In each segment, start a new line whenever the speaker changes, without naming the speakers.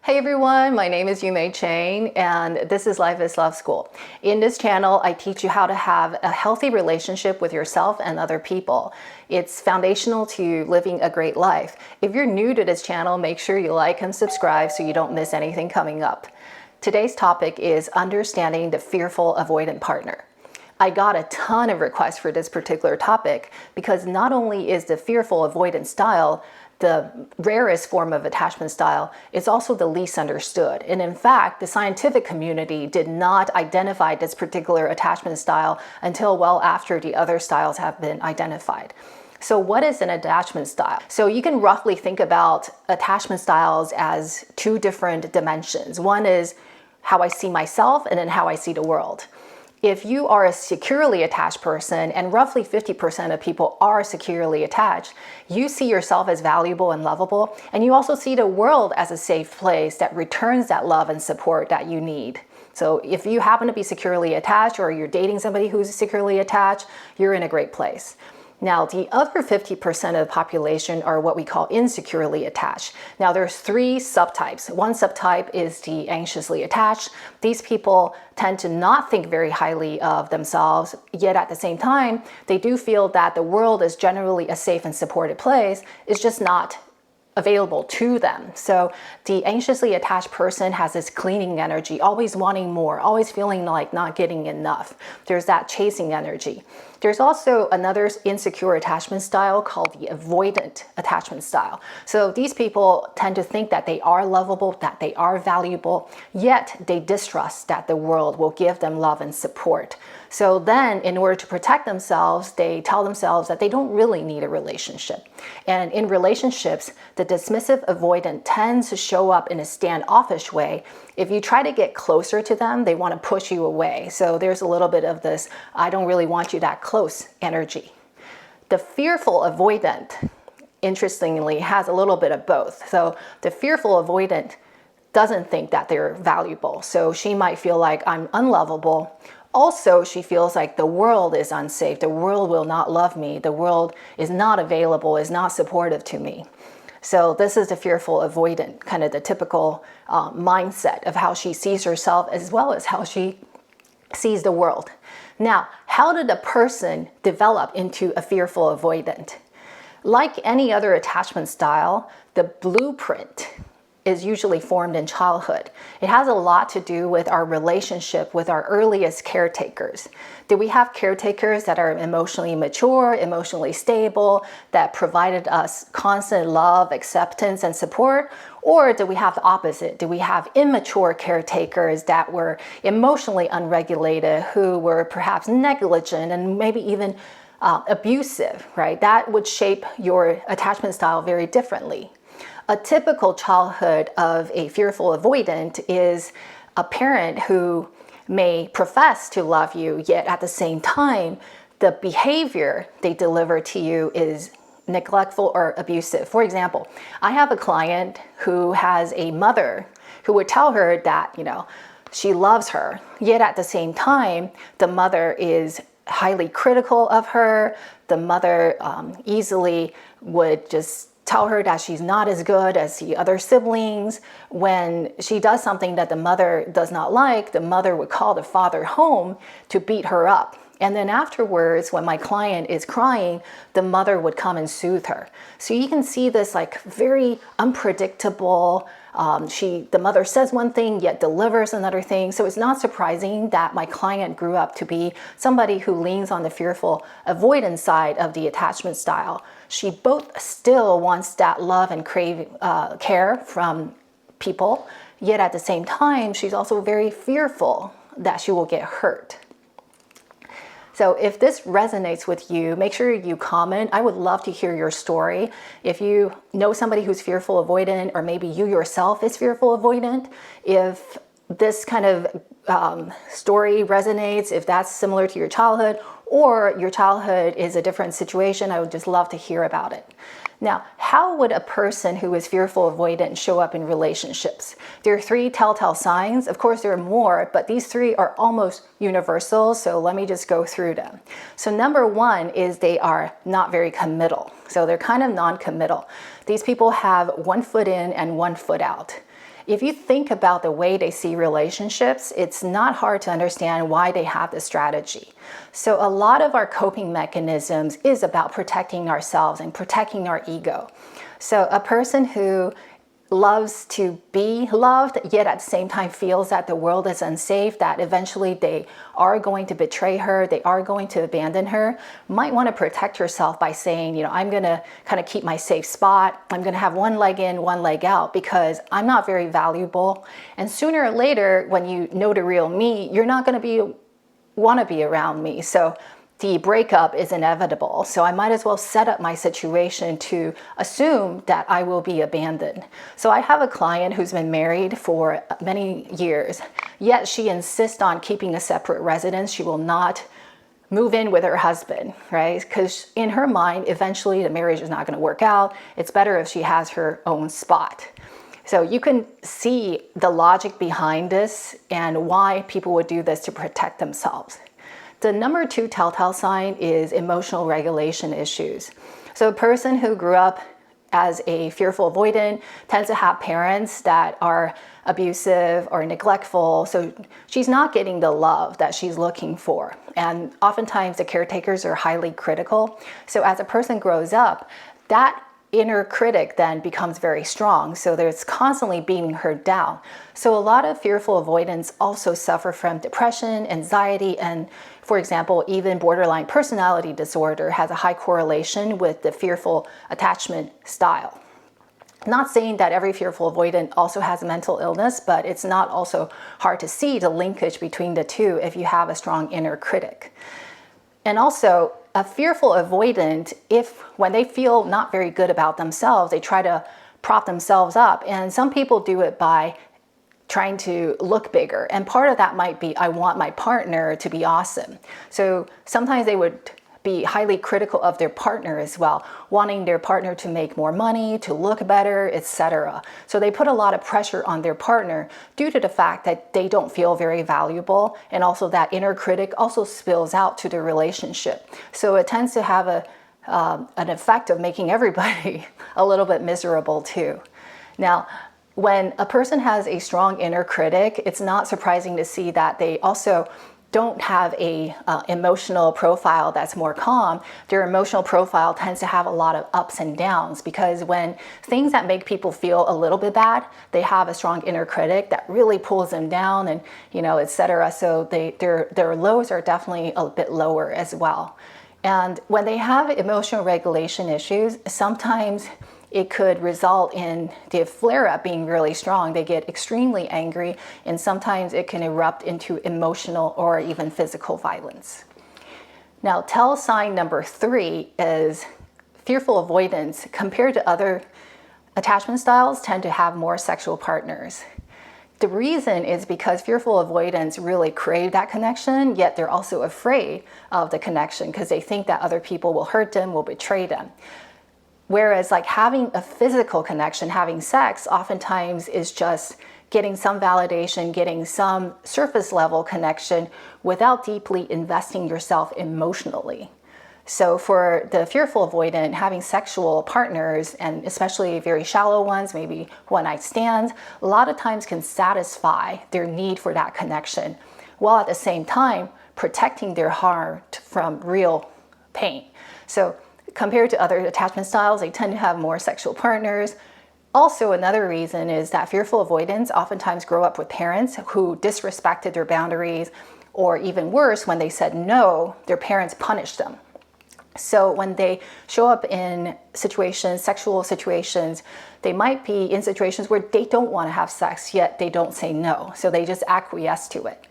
Hey everyone, my name is Yumei Chang and this is Life is Love School. In this channel, I teach you how to have a healthy relationship with yourself and other people. It's foundational to living a great life. If you're new to this channel, make sure you like and subscribe so you don't miss anything coming up. Today's topic is understanding the fearful avoidant partner. I got a ton of requests for this particular topic because not only is the fearful avoidant style the rarest form of attachment style, it's also the least understood. And in fact, the scientific community did not identify this particular attachment style until well after the other styles have been identified. So what is an attachment style? So you can roughly think about attachment styles as two different dimensions. One is how I see myself and then how I see the world. If you are a securely attached person, and roughly 50% of people are securely attached, you see yourself as valuable and lovable, and you also see the world as a safe place that returns that love and support that you need. So if you happen to be securely attached or you're dating somebody who's securely attached, you're in a great place. Now, the other 50% of the population are what we call insecurely attached. Now, there's three subtypes. One subtype is the anxiously attached. These people tend to not think very highly of themselves, yet at the same time, they do feel that the world is generally a safe and supported place. It's just not available to them. So the anxiously attached person has this clinging energy, always wanting more, always feeling like not getting enough. There's that chasing energy. There's also another insecure attachment style called the avoidant attachment style. So these people tend to think that they are lovable, that they are valuable, yet they distrust that the world will give them love and support. So then in order to protect themselves, they tell themselves that they don't really need a relationship. And in relationships, the dismissive avoidant tends to show up in a standoffish way. If you try to get closer to them, they want to push you away. So there's a little bit of this, I don't really want you that close energy. The fearful avoidant, interestingly, has a little bit of both. So the fearful avoidant doesn't think that they're valuable. So she might feel like I'm unlovable. Also, she feels like the world is unsafe. The world will not love me. The world is not available, is not supportive to me. So this is the fearful avoidant, kind of the typical mindset of how she sees herself as well as how she sees the world. Now, how did a person develop into a fearful avoidant? Like any other attachment style, the blueprint is usually formed in childhood. It has a lot to do with our relationship with our earliest caretakers. Do we have caretakers that are emotionally mature, emotionally stable, that provided us constant love, acceptance, and support? Or do we have the opposite? Do we have immature caretakers that were emotionally unregulated, who were perhaps negligent and maybe even abusive, right? That would shape your attachment style very differently. A typical childhood of a fearful avoidant is a parent who may profess to love you, yet at the same time, the behavior they deliver to you is neglectful or abusive. For example, I have a client who has a mother who would tell her that, she loves her, yet at the same time, the mother is highly critical of her. The mother easily would just tell her that she's not as good as the other siblings. When she does something that the mother does not like, the mother would call the father home to beat her up. And then afterwards, when my client is crying, the mother would come and soothe her. So you can see this like very unpredictable, the mother says one thing, yet delivers another thing. So it's not surprising that my client grew up to be somebody who leans on the fearful avoidance side of the attachment style. She both still wants that love and care from people, yet at the same time, she's also very fearful that she will get hurt. So if this resonates with you, make sure you comment. I would love to hear your story. If you know somebody who's fearful avoidant, or maybe you yourself is fearful avoidant, if this kind of story resonates, if that's similar to your childhood, or your childhood is a different situation, I would just love to hear about it. Now, how would a person who is fearful avoidant show up in relationships? There are three telltale signs. Of course, there are more, but these three are almost universal, so let me just go through them. So number one is they are not very committal. So they're kind of non-committal. These people have one foot in and one foot out. if you think about the way they see relationships, it's not hard to understand why they have this strategy. So a lot of our coping mechanisms is about protecting ourselves and protecting our ego. So a person who loves to be loved, yet at the same time feels that the world is unsafe, that eventually they are going to betray her, they are going to abandon her, might want to protect herself by saying, I'm going to kind of keep my safe spot. I'm going to have one leg in, one leg out because I'm not very valuable. And sooner or later, when you know the real me, you're not going to want to be around me. So the breakup is inevitable. So I might as well set up my situation to assume that I will be abandoned. So I have a client who's been married for many years, yet she insists on keeping a separate residence. She will not move in with her husband, right? Because in her mind, eventually the marriage is not going to work out. It's better if she has her own spot. So you can see the logic behind this and why people would do this to protect themselves. The number 2 telltale sign is emotional regulation issues. So a person who grew up as a fearful avoidant tends to have parents that are abusive or neglectful. So she's not getting the love that she's looking for. And oftentimes the caretakers are highly critical. So as a person grows up, that inner critic then becomes very strong. So there's constantly beating her down. So a lot of fearful avoidants also suffer from depression, anxiety, and for example, even borderline personality disorder has a high correlation with the fearful attachment style. Not saying that every fearful avoidant also has a mental illness, but it's not also hard to see the linkage between the two if you have a strong inner critic. And also, a fearful avoidant, when they feel not very good about themselves, they try to prop themselves up. And some people do it by trying to look bigger. And part of that might be, I want my partner to be awesome. So sometimes they would be highly critical of their partner as well, wanting their partner to make more money, to look better, etc. So they put a lot of pressure on their partner due to the fact that they don't feel very valuable, and also that inner critic also spills out to the relationship. So it tends to have an effect of making everybody a little bit miserable too. Now, when a person has a strong inner critic, it's not surprising to see that they also don't have a emotional profile that's more calm. Their emotional profile tends to have a lot of ups and downs, because when things that make people feel a little bit bad, they have a strong inner critic that really pulls them down, and etc. So their lows are definitely a bit lower as well. And when they have emotional regulation issues, sometimes it could result in the flare-up being really strong. They get extremely angry, and sometimes it can erupt into emotional or even physical violence. Now, tell sign number 3 is fearful avoidance. Compared to other attachment styles, tend to have more sexual partners. The reason is because fearful avoidants really crave that connection, yet they're also afraid of the connection because they think that other people will hurt them, will betray them. Whereas like having a physical connection, having sex, oftentimes is just getting some validation, getting some surface level connection without deeply investing yourself emotionally. So for the fearful avoidant, having sexual partners, and especially very shallow ones, maybe one-night stands, a lot of times can satisfy their need for that connection, while at the same time protecting their heart from real pain. So compared to other attachment styles, they tend to have more sexual partners. Also, another reason is that fearful avoidants oftentimes grow up with parents who disrespected their boundaries, or even worse, when they said no, their parents punished them. So when they show up in situations, sexual situations, they might be in situations where they don't want to have sex, yet they don't say no. So they just acquiesce to it,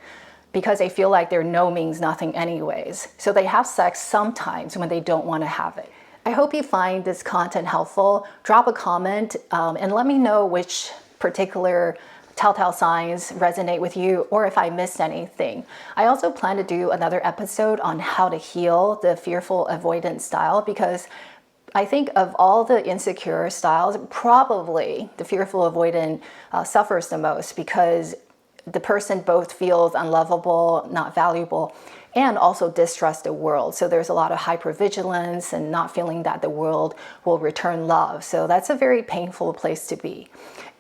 because they feel like their no means nothing anyways. So they have sex sometimes when they don't want to have it. I hope you find this content helpful. Drop a comment and let me know which particular telltale signs resonate with you, or if I missed anything. I also plan to do another episode on how to heal the fearful avoidant style, because I think of all the insecure styles, probably the fearful avoidant suffers the most, because the person both feels unlovable, not valuable, and also distrust the world. So there's a lot of hypervigilance and not feeling that the world will return love. So that's a very painful place to be.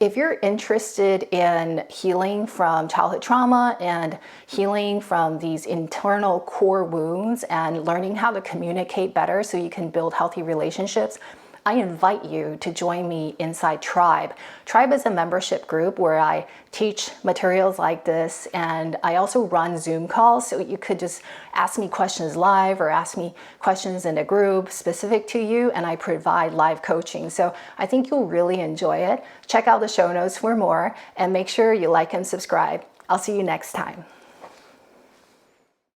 If you're interested in healing from childhood trauma and healing from these internal core wounds and learning how to communicate better so you can build healthy relationships, I invite you to join me inside Tribe. Tribe is a membership group where I teach materials like this, and I also run Zoom calls, so you could just ask me questions live or ask me questions in a group specific to you, and I provide live coaching. So I think you'll really enjoy it. Check out the show notes for more, and make sure you like and subscribe. I'll see you next time.